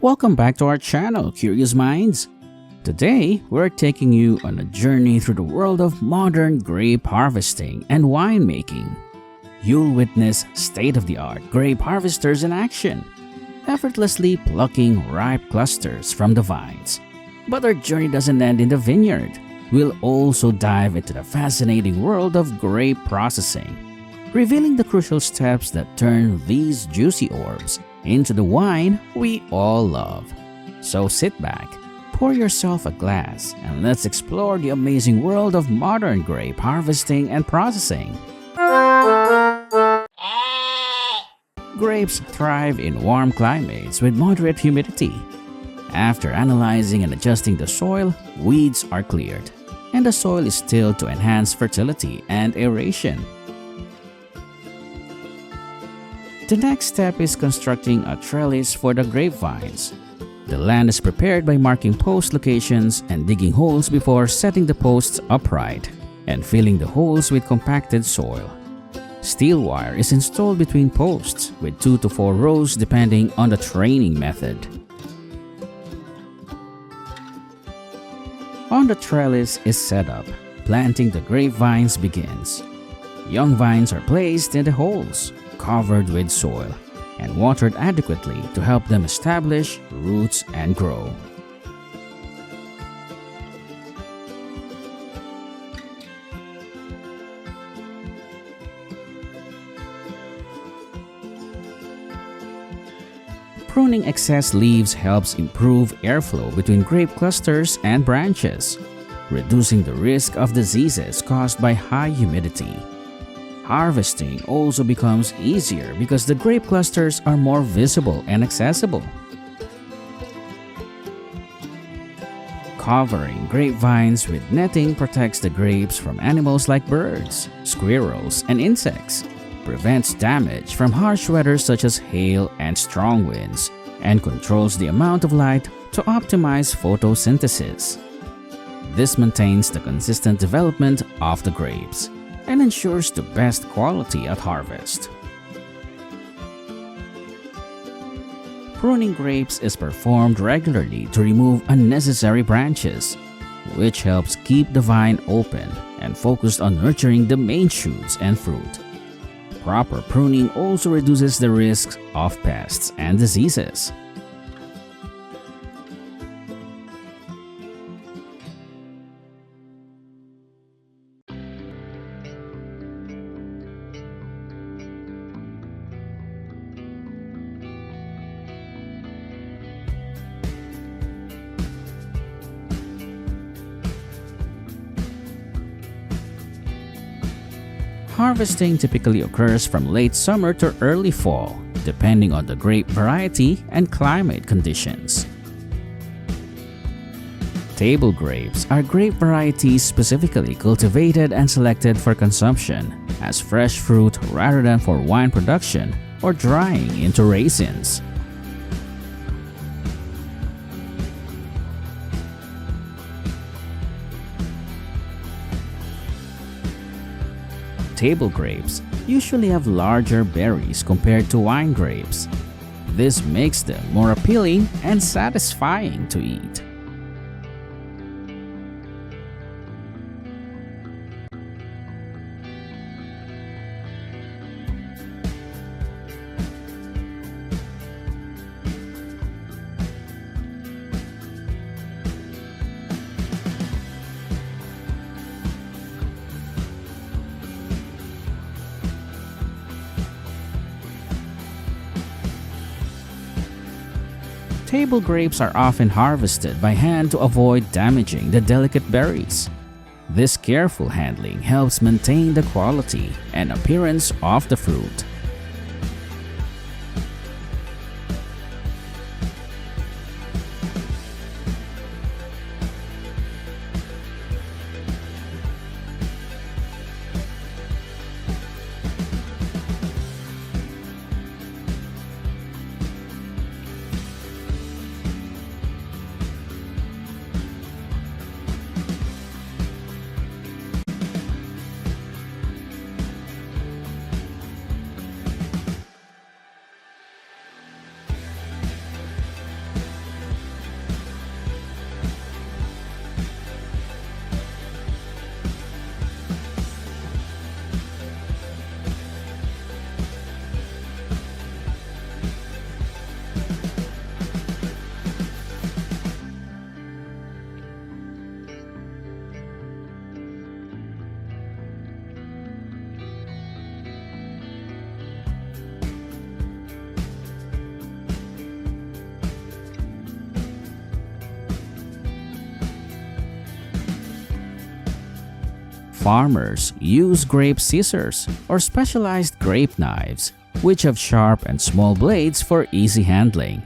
Welcome back to our channel, Curious Minds. Today, we're taking you on a journey through the world of modern grape harvesting and winemaking. You'll witness state-of-the-art grape harvesters in action, effortlessly plucking ripe clusters from the vines. But our journey doesn't end in the vineyard. We'll also dive into the fascinating world of grape processing, revealing the crucial steps that turn these juicy orbs into the wine we all love. So sit back, pour yourself a glass, and let's explore the amazing world of modern grape harvesting and processing. Grapes thrive in warm climates with moderate humidity. After analyzing and adjusting the soil, weeds are cleared, and the soil is tilled to enhance fertility and aeration. The next step is constructing a trellis for the grapevines. The land is prepared by marking post locations and digging holes before setting the posts upright and filling the holes with compacted soil. Steel wire is installed between posts with 2 to 4 rows depending on the training method. On the trellis is set up, planting the grapevines begins. Young vines are placed in the holes, covered with soil, and watered adequately to help them establish roots and grow. Pruning excess leaves helps improve airflow between grape clusters and branches, reducing the risk of diseases caused by high humidity. Harvesting also becomes easier because the grape clusters are more visible and accessible. Covering grapevines with netting protects the grapes from animals like birds, squirrels, and insects, prevents damage from harsh weather such as hail and strong winds, and controls the amount of light to optimize photosynthesis. This maintains the consistent development of the grapes and ensures the best quality at harvest. Pruning grapes is performed regularly to remove unnecessary branches, which helps keep the vine open and focused on nurturing the main shoots and fruit. Proper pruning also reduces the risks of pests and diseases. Harvesting typically occurs from late summer to early fall, depending on the grape variety and climate conditions. Table grapes are grape varieties specifically cultivated and selected for consumption as fresh fruit rather than for wine production or drying into raisins. Table grapes usually have larger berries compared to wine grapes. This makes them more appealing and satisfying to eat. Table grapes are often harvested by hand to avoid damaging the delicate berries. This careful handling helps maintain the quality and appearance of the fruit. Farmers use grape scissors or specialized grape knives, which have sharp and small blades for easy handling.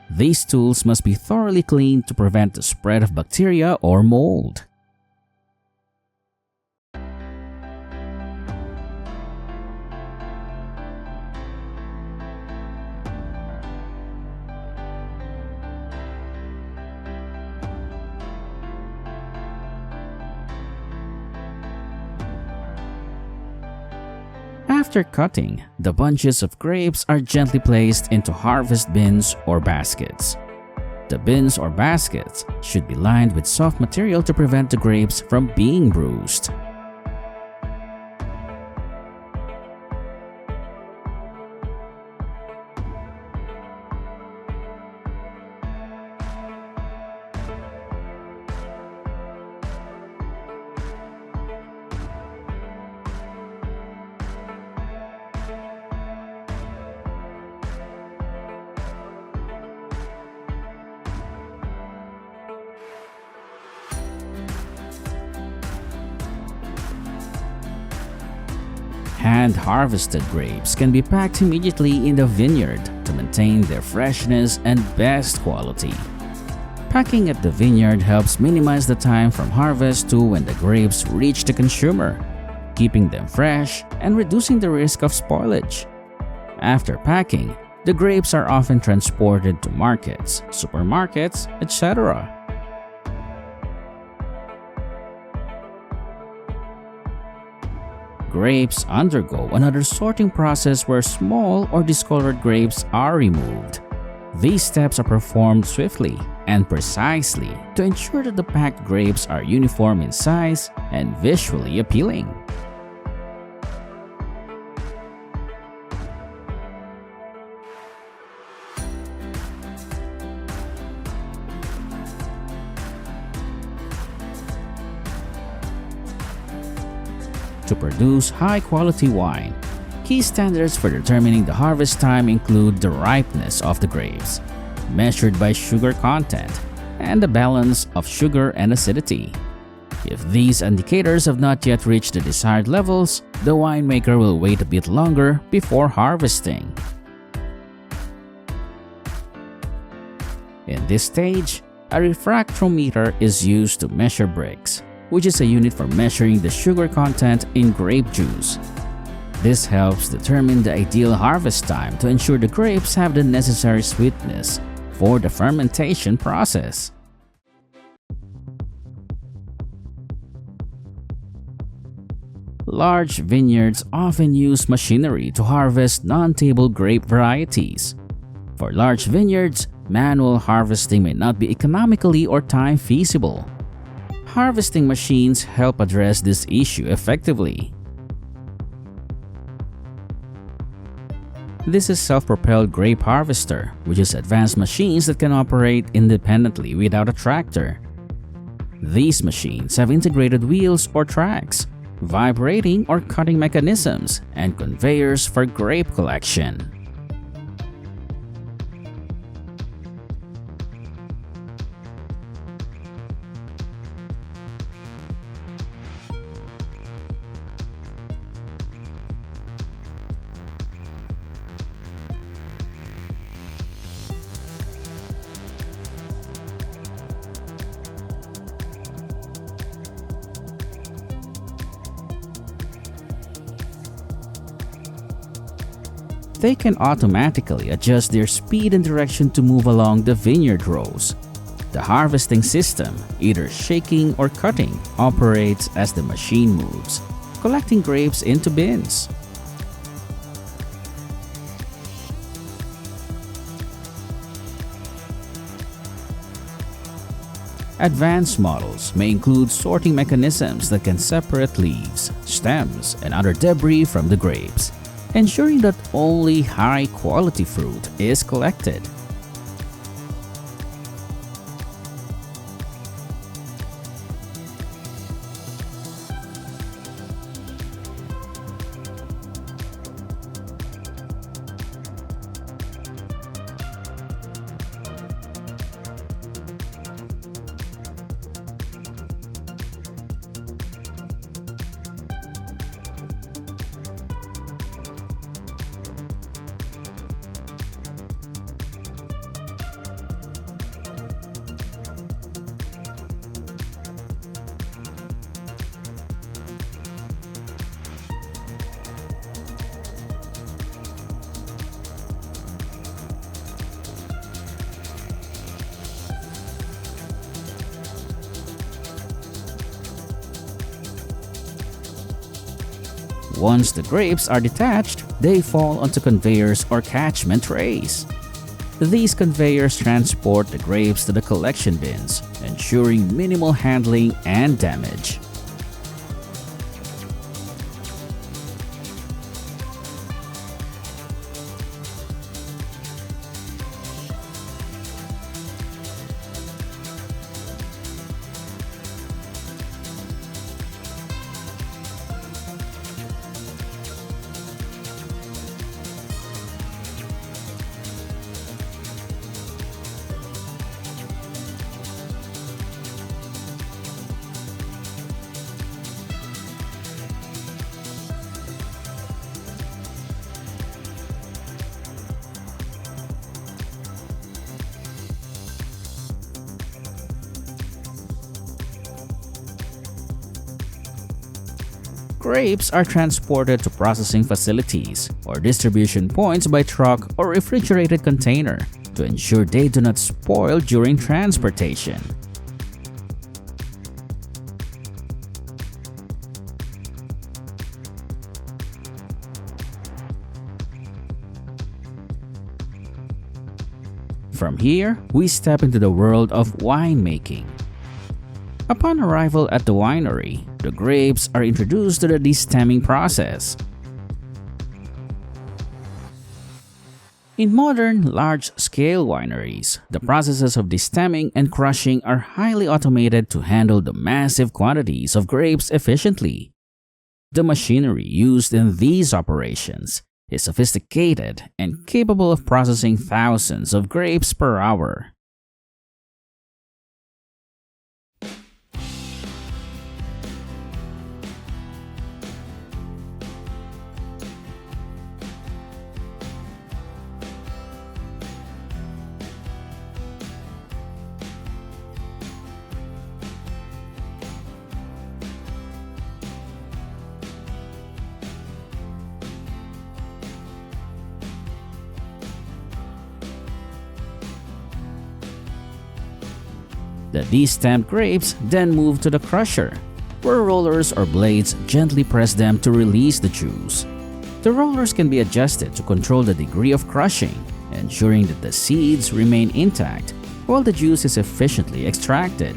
These tools must be thoroughly cleaned to prevent the spread of bacteria or mold. After cutting, the bunches of grapes are gently placed into harvest bins or baskets. The bins or baskets should be lined with soft material to prevent the grapes from being bruised. Hand-harvested grapes can be packed immediately in the vineyard to maintain their freshness and best quality. Packing at the vineyard helps minimize the time from harvest to when the grapes reach the consumer, keeping them fresh and reducing the risk of spoilage. After packing, the grapes are often transported to markets, supermarkets, etc. Grapes undergo another sorting process where small or discolored grapes are removed. These steps are performed swiftly and precisely to ensure that the packed grapes are uniform in size and visually appealing. To produce high-quality wine, key standards for determining the harvest time include the ripeness of the grapes, measured by sugar content, and the balance of sugar and acidity. If these indicators have not yet reached the desired levels, the winemaker will wait a bit longer before harvesting. In this stage, a refractometer is used to measure Brix, which is a unit for measuring the sugar content in grape juice. This helps determine the ideal harvest time to ensure the grapes have the necessary sweetness for the fermentation process. Large vineyards often use machinery to harvest non-table grape varieties. For large vineyards, manual harvesting may not be economically or time feasible. Harvesting machines help address this issue effectively. This is self-propelled grape harvester, which is advanced machines that can operate independently without a tractor. These machines have integrated wheels or tracks, vibrating or cutting mechanisms, and conveyors for grape collection. They can automatically adjust their speed and direction to move along the vineyard rows. The harvesting system, either shaking or cutting, operates as the machine moves, collecting grapes into bins. Advanced models may include sorting mechanisms that can separate leaves, stems, and other debris from the grapes, ensuring that only high-quality fruit is collected. Once the grapes are detached, they fall onto conveyors or catchment trays. These conveyors transport the grapes to the collection bins, ensuring minimal handling and damage. Grapes are transported to processing facilities or distribution points by truck or refrigerated container to ensure they do not spoil during transportation. From here, we step into the world of winemaking. Upon arrival at the winery, the grapes are introduced to the destemming process. In modern, large-scale wineries, the processes of destemming and crushing are highly automated to handle the massive quantities of grapes efficiently. The machinery used in these operations is sophisticated and capable of processing thousands of grapes per hour. The destemmed grapes then move to the crusher, where rollers or blades gently press them to release the juice. The rollers can be adjusted to control the degree of crushing, ensuring that the seeds remain intact while the juice is efficiently extracted.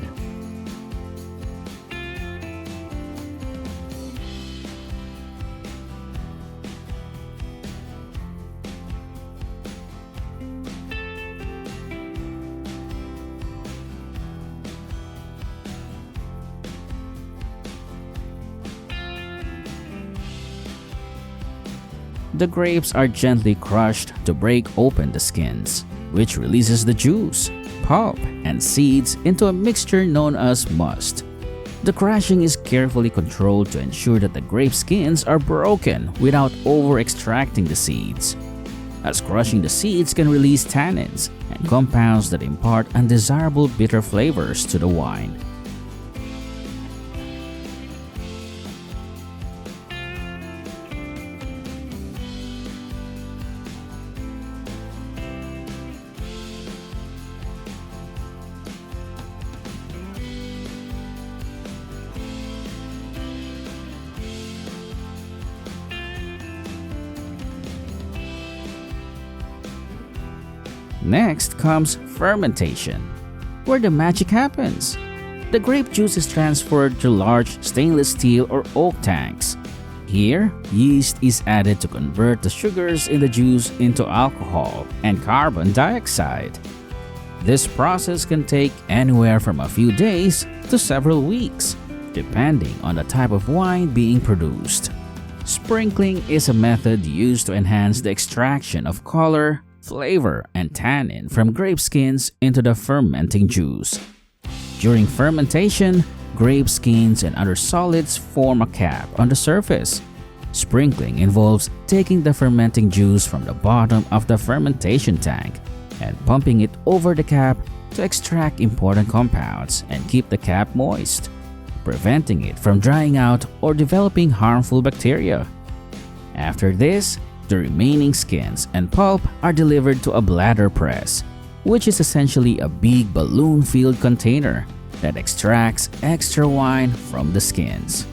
The grapes are gently crushed to break open the skins, which releases the juice, pulp, and seeds into a mixture known as must. The crushing is carefully controlled to ensure that the grape skins are broken without over-extracting the seeds, as crushing the seeds can release tannins and compounds that impart undesirable bitter flavors to the wine. Next comes fermentation, where the magic happens. The grape juice is transferred to large stainless steel or oak tanks. Here, yeast is added to convert the sugars in the juice into alcohol and carbon dioxide. This process can take anywhere from a few days to several weeks, depending on the type of wine being produced. Sprinkling is a method used to enhance the extraction of color, flavor, and tannin from grape skins into the fermenting juice. During fermentation, grape skins and other solids form a cap on the surface. Sprinkling involves taking the fermenting juice from the bottom of the fermentation tank and pumping it over the cap to extract important compounds and keep the cap moist, preventing it from drying out or developing harmful bacteria. After this, the remaining skins and pulp are delivered to a bladder press, which is essentially a big balloon-filled container that extracts extra wine from the skins.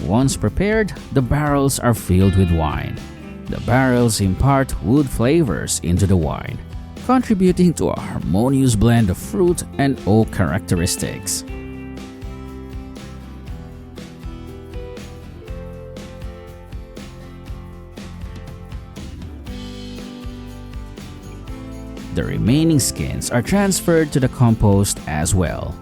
Once prepared, the barrels are filled with wine. The barrels impart wood flavors into the wine, contributing to a harmonious blend of fruit and oak characteristics. The remaining skins are transferred to the compost as well.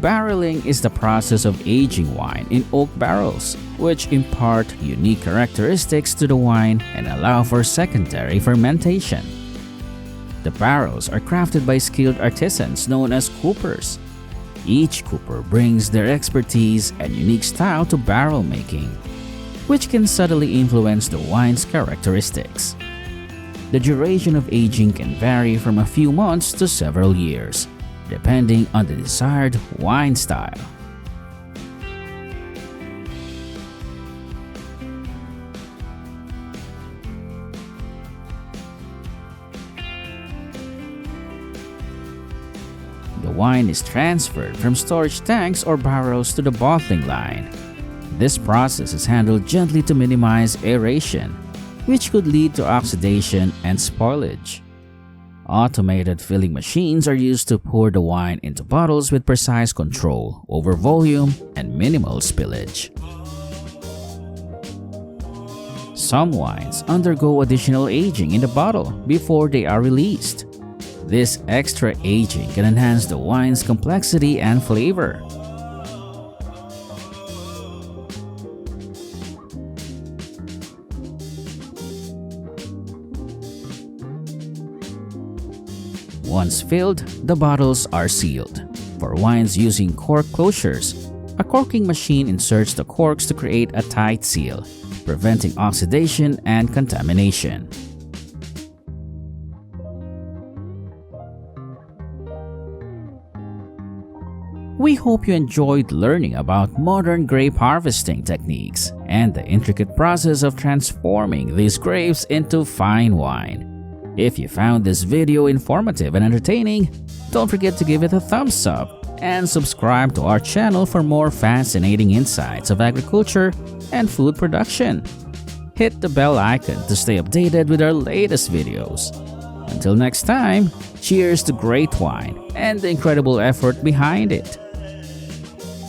Barreling is the process of aging wine in oak barrels, which impart unique characteristics to the wine and allow for secondary fermentation. The barrels are crafted by skilled artisans known as coopers. Each cooper brings their expertise and unique style to barrel making, which can subtly influence the wine's characteristics. The duration of aging can vary from a few months to several years, depending on the desired wine style. The wine is transferred from storage tanks or barrels to the bottling line. This process is handled gently to minimize aeration, which could lead to oxidation and spoilage. Automated filling machines are used to pour the wine into bottles with precise control over volume and minimal spillage. Some wines undergo additional aging in the bottle before they are released. This extra aging can enhance the wine's complexity and flavor. Once filled, the bottles are sealed. For wines using cork closures, a corking machine inserts the corks to create a tight seal, preventing oxidation and contamination. We hope you enjoyed learning about modern grape harvesting techniques and the intricate process of transforming these grapes into fine wine. If you found this video informative and entertaining, don't forget to give it a thumbs up and subscribe to our channel for more fascinating insights of agriculture and food production. Hit the bell icon to stay updated with our latest videos. Until next time, cheers to great wine and the incredible effort behind it.